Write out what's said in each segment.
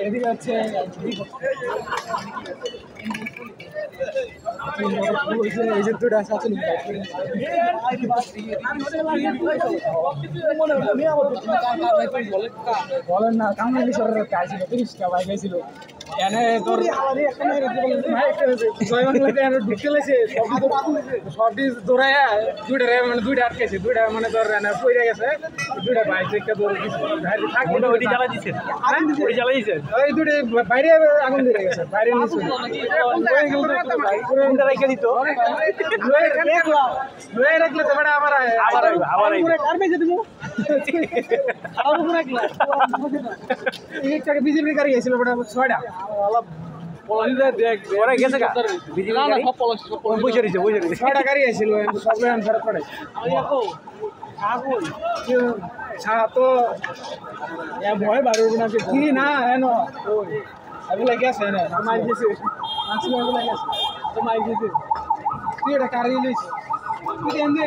এদিকে হচ্ছে এই যে দুটো আছে বলেন না কামরাঙ্গি সরের কাজ ছিল 30টা বাইক ছিল এনে তোর জয় বাংলাতে ঢুকে লেছে সবটি দৌড়ায় দুইটা আটকেছে দুইটা মানে তোর পড়ে গেছে দুইটা বাইক দেখতে তোর ওইটি জ্বালা দিচ্ছে ওই জ্বালা দিচ্ছে ওই দুটো বাইরে আগুন ধরে গেছে বাইরে নিচে রেখে দিত রাখলে তো আবার বিজেপি গাড়ি গেছিল ছয়টা ছয়টা গাড়ি আসছিল সব ফেরত পড়ে তো ভয় বাড়ব না চিনি না হেন এগুলো গেছে না মাই গেছে এগুলো গেছে তো মাই গেছে তুই এটা কারি নিস তুই এনে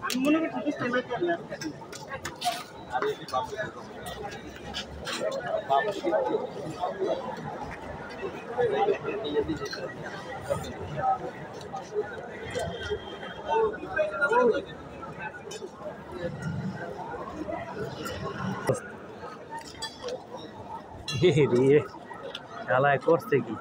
আমি মনে করি ঠিক আছে রে খেলায় করছে কি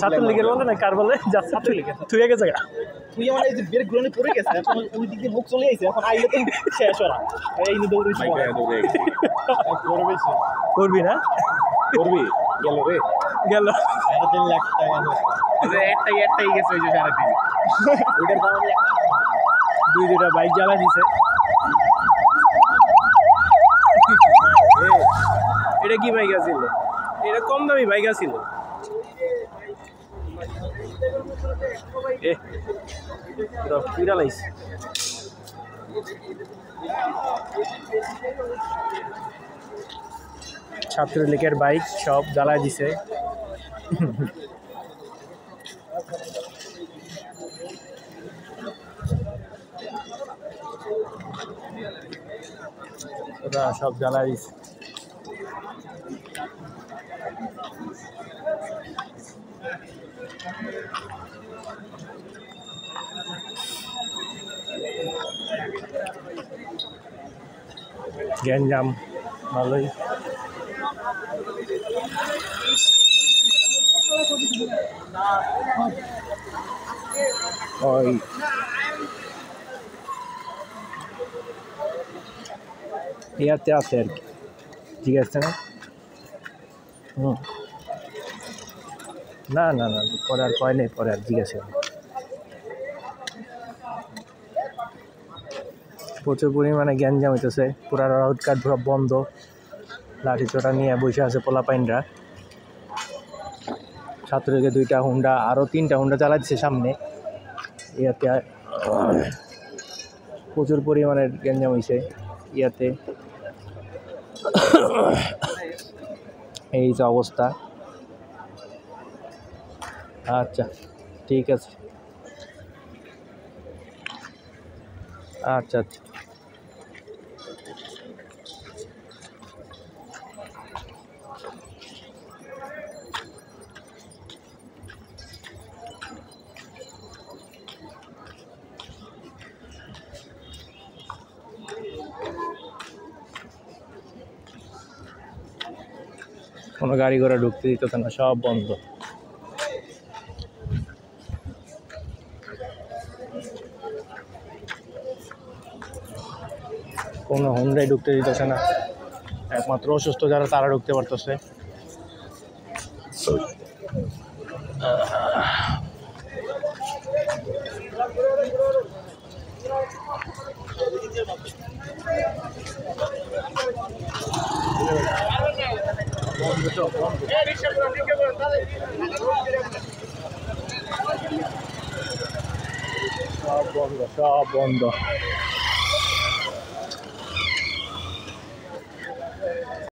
ছাত্রলীগের বলে না কার বলে যা ছাত্রলীগের তুই গেছে তুই আমার এই যে বের গ্রহণে পড়ে গেছে এখন ওই দিকে মুখ চলে আইছে এখন আইলে তো শেষ ওরা এই নি দৌড়ে করবি না করবি গেল রে গেল 3 লাখ টাকা একটাই গেছে ওই যে 3.5 ওইটার দাম দুইটা বাইক জ্বালা দিছে এটা কি বাইক আছিল এটা কম দামি বাইক আছিল পিড়া লাইছে ছাত্রলীগের বাইক সব জ্বালা দিছে ওরা সব জ্বালা দিছে গ্যাঞ্জাম ভালোই ওই ইয়াতে আছে আর কি ঠিক আছে না না না না পরে আর কয় নেই পরে আর জিজ্ঞাসা প্রচুর পরিমাণে গ্যাঞ্জাম হইতেছে পুরা রোডঘাট পুরো বন্ধ লাঠি চোটা নিয়ে বসে আছে পোলাপাইনরা ছাত্রকে 2টা হুন্ডা আরও 3টা হুন্ডা চালাচ্ছে সামনে ইয়াতে প্রচুর পরিমাণে গ্যাঞ্জাম হয়েছে ইয়াতে এই যে অবস্থা আচ্ছা ঠিক আছে আচ্ছা আচ্ছা কোনো গাড়ি ঘোড়া ঢুকতে দিতেছে না সব বন্ধ কোনো হুন্ডাই ঢুকতে দিতেছে না একমাত্র অসুস্থ যারা তারা ঢুকতে পারতেছে সব বন্ধ সব বন্ধ সব বন্ধ